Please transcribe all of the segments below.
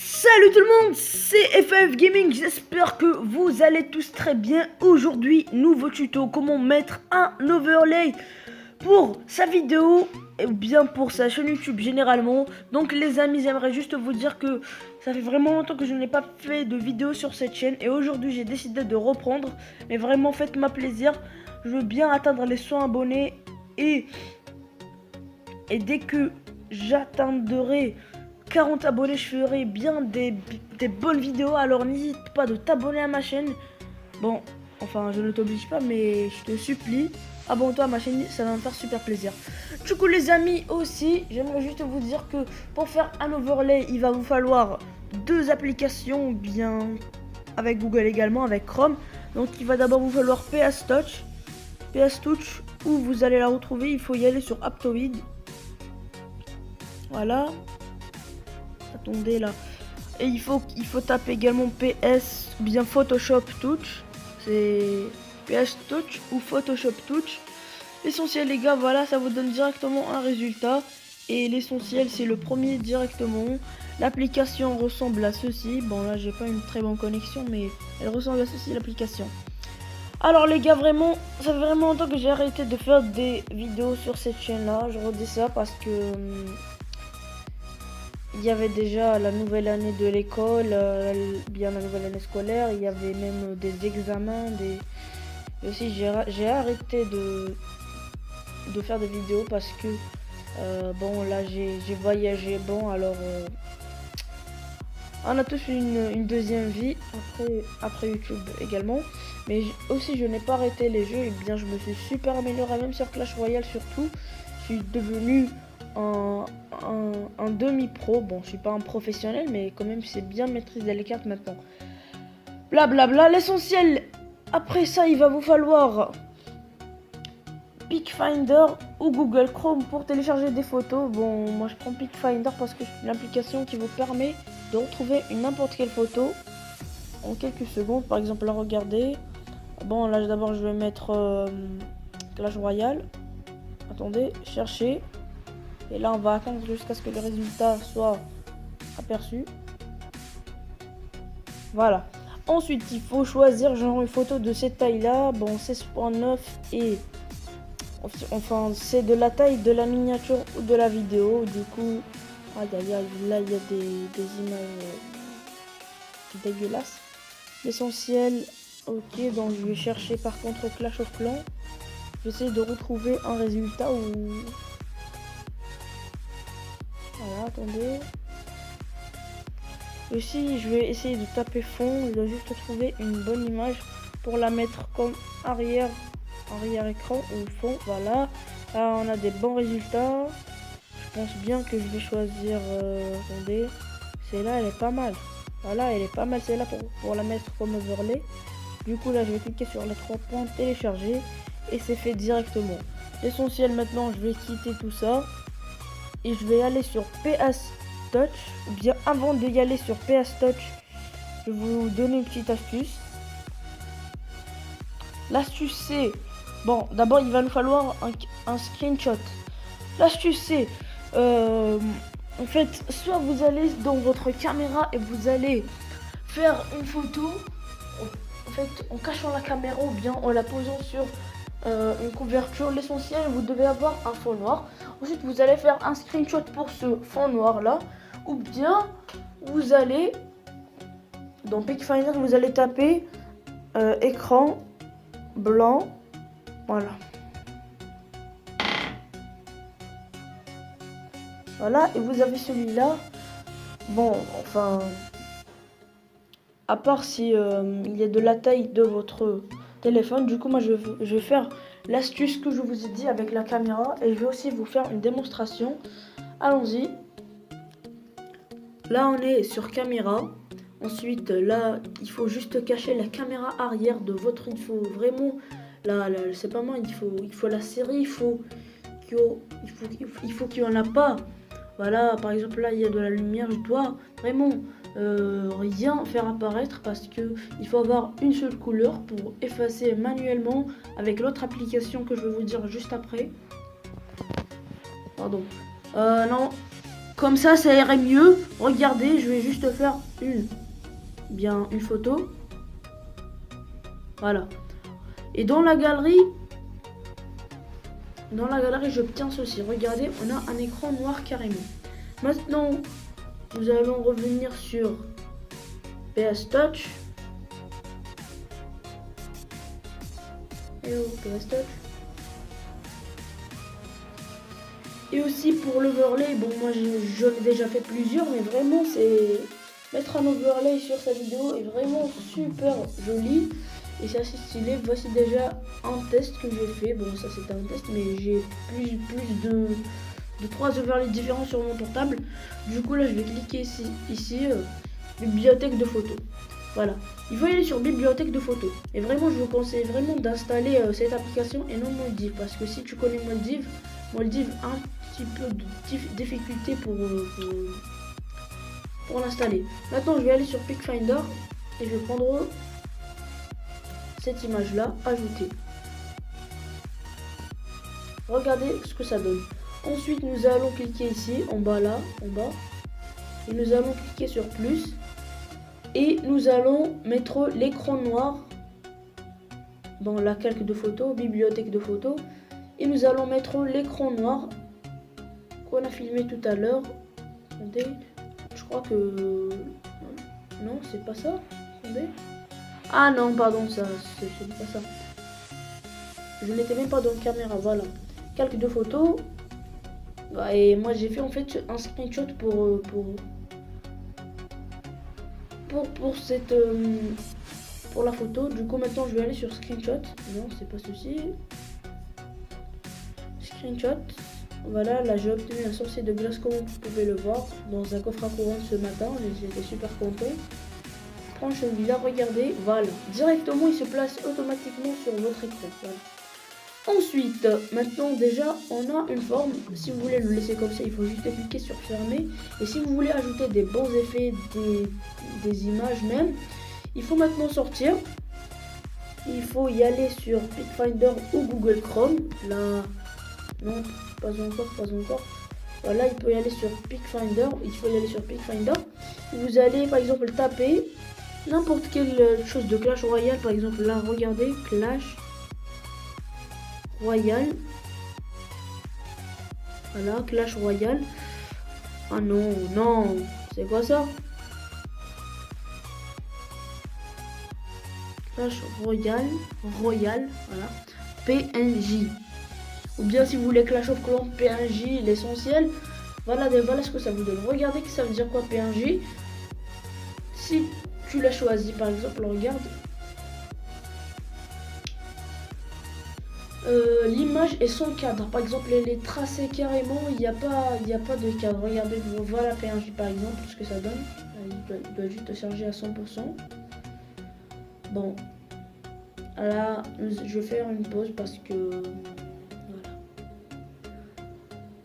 Salut tout le monde, c'est FF Gaming, j'espère que vous allez tous très bien. Aujourd'hui, nouveau tuto, comment mettre un overlay pour sa vidéo ou bien pour sa chaîne YouTube généralement. Donc les amis, j'aimerais juste vous dire que ça fait vraiment longtemps que je n'ai pas fait de vidéo sur cette chaîne et aujourd'hui j'ai décidé de reprendre. Mais vraiment faites-moi plaisir, je veux bien atteindre les 100 abonnés et dès que j'atteindrai 40 abonnés, je ferai bien des bonnes vidéos. Alors n'hésite pas de t'abonner à ma chaîne. Bon, enfin je ne t'oblige pas, mais je te supplie, abonne-toi à ma chaîne, ça va me faire super plaisir. Du coup les amis aussi, j'aimerais juste vous dire que pour faire un overlay, il va vous falloir deux applications, bien avec Google également, avec Chrome. Donc il va d'abord vous falloir PS Touch, où vous allez la retrouver, il faut y aller sur Aptoide. Voilà. Attendez là. Et il faut taper également PS ou bien Photoshop Touch. C'est PS Touch ou Photoshop Touch. L'essentiel les gars, voilà, ça vous donne directement un résultat. Et l'essentiel c'est le premier directement. L'application ressemble à ceci. Bon là j'ai pas une très bonne connexion, mais elle ressemble à ceci l'application. Alors les gars, vraiment, ça fait vraiment longtemps que j'ai arrêté de faire des vidéos sur cette chaîne là. Je redis ça parce que il y avait déjà la nouvelle année de l'école, bien la nouvelle année scolaire, il y avait même des examens, aussi j'ai arrêté de faire des vidéos parce que bon là j'ai voyagé, bon alors on a tous une deuxième vie après YouTube également, mais aussi je n'ai pas arrêté les jeux et bien je me suis super amélioré même sur Clash Royale surtout, je suis devenu un demi-pro. Bon, je suis pas un professionnel, mais quand même, c'est bien maîtriser les cartes maintenant. Blablabla. L'essentiel, après ça, il va vous falloir PicFinder ou Google Chrome pour télécharger des photos. Bon, moi, je prends PicFinder parce que c'est l'application qui vous permet de retrouver n'importe quelle photo en quelques secondes. Par exemple, là, regardez. Bon, là, d'abord, je vais mettre Clash Royale. Attendez, chercher. Et là, on va attendre jusqu'à ce que le résultat soit aperçu. Voilà. Ensuite, il faut choisir genre une photo de cette taille-là. Bon, 16.9 et enfin, c'est de la taille de la miniature ou de la vidéo. Du coup, aïe aïe aïe, là, il y a des images dégueulasses. L'essentiel, ok, donc je vais chercher par contre Clash of Clans. J'essaie de retrouver un résultat où... Voilà, attendez. Aussi, je vais essayer de taper fond. Je dois juste trouver une bonne image pour la mettre comme arrière écran ou fond. Voilà. Là, on a des bons résultats. Je pense bien que je vais choisir. Attendez. Celle-là, elle est pas mal. Voilà, elle est pas mal celle-là pour la mettre comme overlay. Du coup, là, je vais cliquer sur les 3 points, télécharger. Et c'est fait directement. L'essentiel maintenant, je vais quitter tout ça. Et je vais aller sur PS Touch, ou bien avant d'y aller sur PS Touch, je vais vous donner une petite astuce. L'astuce c'est, bon d'abord il va nous falloir un screenshot. L'astuce c'est, en fait, soit vous allez dans votre caméra et vous allez faire une photo, en fait en cachant la caméra ou bien en la posant sur une couverture. L'essentiel, vous devez avoir un fond noir. Ensuite vous allez faire un screenshot pour ce fond noir là, ou bien vous allez dans PicFinder, vous allez taper écran blanc, voilà, et vous avez celui-là. Bon, enfin, à part si il y a de la taille de votre téléphone. Du coup moi je vais faire l'astuce que je vous ai dit avec la caméra et je vais aussi vous faire une démonstration. Allons-y. Là on est sur caméra. Ensuite là il faut juste cacher la caméra arrière de votre, il faut vraiment là c'est pas mal, il faut la série, il faut qu'il y en a pas. Voilà, par exemple là il y a de la lumière, je dois vraiment rien faire apparaître parce que il faut avoir une seule couleur pour effacer manuellement avec l'autre application que je vais vous dire juste après. Pardon. Non, Comme ça irait mieux. Regardez, je vais juste faire une photo. Voilà. Et dans la galerie, j'obtiens ceci. Regardez, on a un écran noir carrément. Maintenant, nous allons revenir sur PS Touch. PS Touch. Et aussi pour l'overlay, bon moi j'en ai déjà fait plusieurs, mais vraiment c'est mettre un overlay sur sa vidéo est vraiment super joli et c'est assez stylé. Voici déjà un test que j'ai fait. Bon ça c'était un test, mais j'ai plus de 3 overlays différents sur mon portable. Du coup là je vais cliquer ici bibliothèque de photos. Voilà, il faut y aller sur bibliothèque de photos. Et vraiment je vous conseille vraiment d'installer cette application et non Moldiv, parce que si tu connais Moldiv un petit peu de difficulté pour l'installer. Maintenant je vais aller sur PicFinder et je vais prendre cette image là, ajouter. Regardez ce que ça donne. Ensuite nous allons cliquer ici en bas là, et nous allons cliquer sur plus et nous allons mettre l'écran noir dans la calque de photos, bibliothèque de photos, et nous allons mettre l'écran noir qu'on a filmé tout à l'heure. Attendez, je crois que non, c'est pas ça. Attendez. Ah non, pardon, ça c'est pas ça. Je n'étais même pas dans la caméra. Voilà, calque de photos. Et moi j'ai fait en fait un screenshot pour la photo. Du coup maintenant je vais aller sur screenshot. Non, c'est pas ceci. Screenshot. Voilà, là j'ai obtenu un sorcier de glace comme vous pouvez le voir dans un coffre à courant ce matin. J'étais super content. Prends celui-là, regardez, voilà. Directement il se place automatiquement sur votre écran. Voilà. Ensuite, maintenant déjà on a une forme. Si vous voulez le laisser comme ça, il faut juste cliquer sur fermer. Et si vous voulez ajouter des bons effets, des images même, il faut maintenant sortir. Il faut y aller sur PicFinder ou Google Chrome. Là, non, pas encore. Voilà, il peut y aller sur PicFinder. Il faut y aller sur PicFinder. Vous allez par exemple taper n'importe quelle chose de Clash Royale. Par exemple là, regardez, Clash Royale. Voilà, Clash Royale. Ah non, c'est quoi ça? Clash Royale, voilà. PNJ. Ou bien si vous voulez Clash of Clans PNJ, l'essentiel. Voilà ce que ça vous donne. Regardez que ça veut dire quoi PNJ. Si tu l'as choisi, par exemple, regarde. L'image est sans cadre. Par exemple, elle est tracée carrément. Il n'y a pas de cadre. Regardez, voilà PNJ par exemple, ce que ça donne. Il doit juste charger à 100%. Bon, là, je vais faire une pause parce que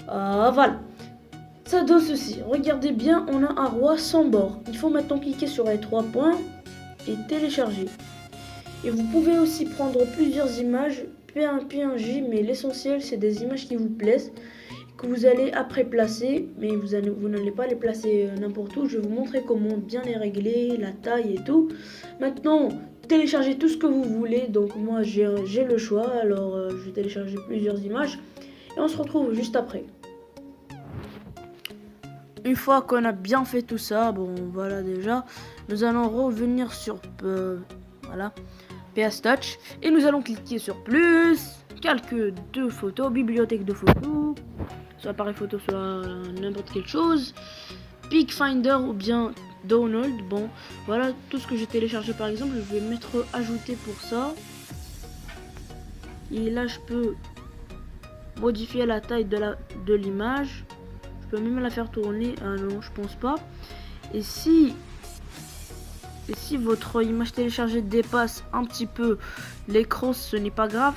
voilà. Ça donne ceci. Regardez bien, on a un roi sans bord. Il faut maintenant cliquer sur les 3 points et télécharger. Et vous pouvez aussi prendre plusieurs images PNJ, mais l'essentiel c'est des images qui vous plaisent, que vous allez après placer, mais vous n'allez pas les placer n'importe où. Je vais vous montrer comment bien les régler, la taille et tout. Maintenant, téléchargez tout ce que vous voulez. Donc moi j'ai le choix, alors je vais télécharger plusieurs images et on se retrouve juste après. Une fois qu'on a bien fait tout ça, bon voilà déjà, nous allons revenir sur voilà, PS Touch et nous allons cliquer sur plus, calque de photos, bibliothèque de photos, soit appareil photo, soit n'importe quelle chose, PicFinder ou bien Download. Bon voilà tout ce que j'ai téléchargé. Par exemple je vais mettre ajouter pour ça, et là je peux modifier la taille de l'image. Je peux même la faire tourner. Ah non, je pense pas. Et si votre image téléchargée dépasse un petit peu l'écran, ce n'est pas grave.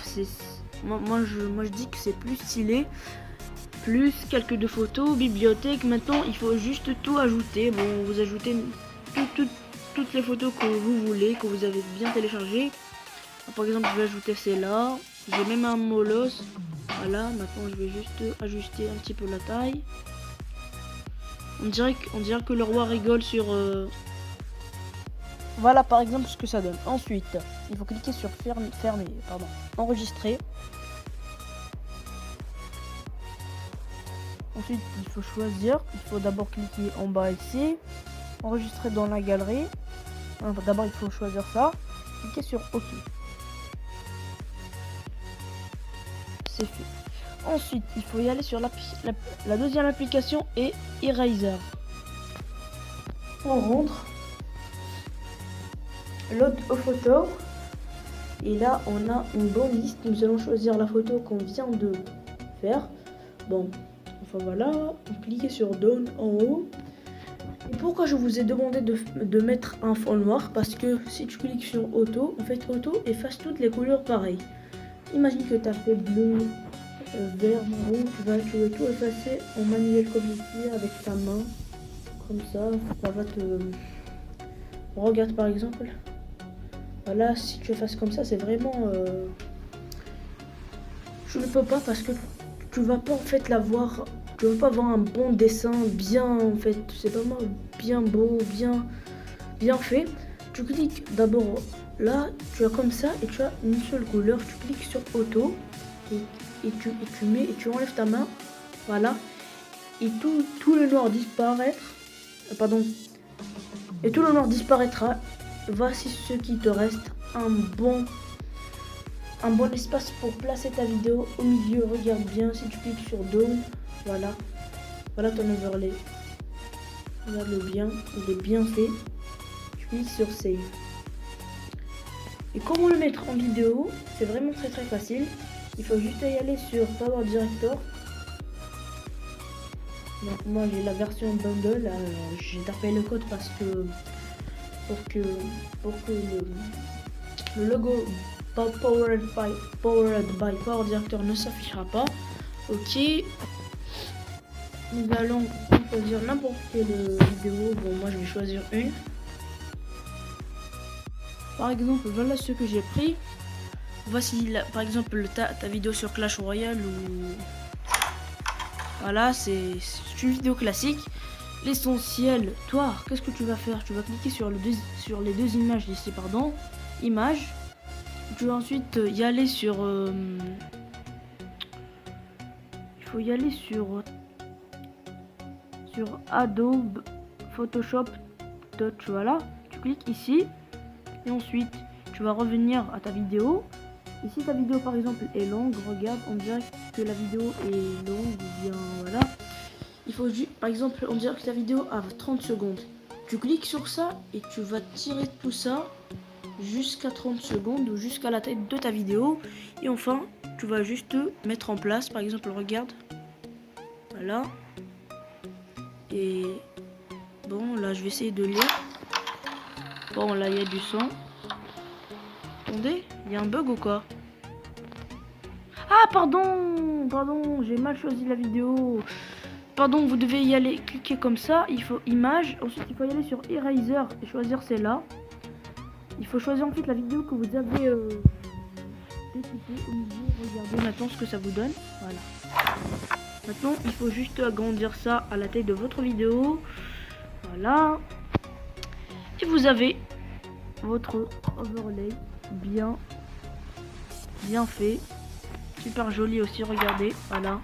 Moi je dis que c'est plus stylé. Plus calque de photos, bibliothèque. Maintenant il faut juste tout ajouter. Bon, vous ajoutez toutes les photos que vous voulez, que vous avez bien téléchargées. Par exemple je vais ajouter celle-là. J'ai même un molosse. Voilà, maintenant je vais juste ajuster un petit peu la taille. On dirait que le roi rigole sur... Voilà par exemple ce que ça donne. Ensuite, il faut cliquer sur enregistrer. Ensuite, il faut choisir. Il faut d'abord cliquer en bas ici. Enregistrer dans la galerie. D'abord, il faut choisir ça. Cliquez sur OK. C'est fait. Ensuite, il faut y aller sur la deuxième application et Eraser. On rentre. Load aux photos. Et là, on a une bonne liste. Nous allons choisir la photo qu'on vient de faire. Bon, enfin voilà. Cliquez sur Down en haut. Et pourquoi je vous ai demandé de mettre un fond noir? Parce que si tu cliques sur Auto, en fait, Auto efface toutes les couleurs pareilles. Imagine que tu as fait bleu, vert, marron. Tu vas tout effacer en manuel comme ici avec ta main. Comme ça va te... Regarde par exemple. Voilà, si tu effaces comme ça, c'est vraiment... Je ne peux pas parce que tu vas pas en fait l'avoir... Tu vas pas avoir un bon dessin bien en fait. C'est vraiment bien beau, bien fait. Tu cliques d'abord là, tu as comme ça et tu as une seule couleur. Tu cliques sur Auto et tu enlèves ta main. Voilà. Et tout le noir disparaître. Pardon. Et tout le noir disparaîtra. Voici ce qui te reste. Un bon espace pour placer ta vidéo au milieu. Regarde bien si tu cliques sur Dome. Voilà. Voilà ton overlay. Regarde-le bien. Il est bien fait. Tu cliques sur Save. Et comment le mettre en vidéo? C'est vraiment très facile. Il faut juste y aller sur Power Director. Donc moi j'ai la version bundle, j'ai tapé le code parce que pour que le logo Powered by Power Director ne s'affichera pas. Ok, nous allons choisir n'importe quelle vidéo. Bon, moi je vais choisir une. Par exemple, voilà ce que j'ai pris. Voici par exemple ta vidéo sur Clash Royale ou... Voilà, c'est une vidéo classique. L'essentiel, toi, qu'est-ce que tu vas faire? Tu vas cliquer sur les deux images ici, pardon. Images. Tu vas ensuite y aller sur... il faut y aller sur Adobe Photoshop Touch. Voilà. Tu cliques ici. Et ensuite, tu vas revenir à ta vidéo. Et si ta vidéo par exemple est longue, regarde, on dirait que la vidéo est longue ou bien voilà. Il faut juste, par exemple, on dirait que ta vidéo a 30 secondes. Tu cliques sur ça et tu vas tirer tout ça jusqu'à 30 secondes ou jusqu'à la tête de ta vidéo. Et enfin, tu vas juste mettre en place, par exemple, regarde. Voilà. Et bon, là je vais essayer de lire. Bon, là il y a du son. Attendez, il y a un bug ou quoi? Ah pardon, j'ai mal choisi la vidéo. Pardon, vous devez y aller, cliquer comme ça. Il faut image, ensuite il faut y aller sur Eraser et choisir celle-là. Il faut choisir ensuite la vidéo que vous avez découpée au milieu. Regardez maintenant ce que ça vous donne. Voilà. Maintenant, il faut juste agrandir ça à la taille de votre vidéo. Voilà. Et vous avez votre overlay bien fait, super joli aussi, regardez, voilà.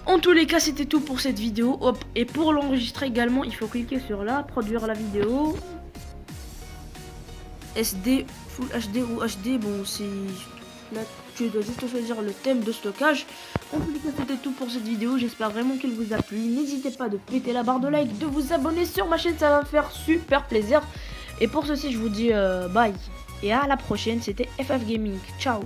En tous les cas, c'était tout pour cette vidéo. Hop, et pour l'enregistrer également, il faut cliquer sur là, produire la vidéo, SD, Full HD ou HD. Bon, c'est là, tu dois juste choisir le thème de stockage. En tous les cas, c'était tout pour cette vidéo. J'espère vraiment qu'elle vous a plu. N'hésitez pas de péter la barre de like, de vous abonner sur ma chaîne, ça va me faire super plaisir. Et pour ceci, je vous dis bye et à la prochaine. C'était FF Gaming. Ciao.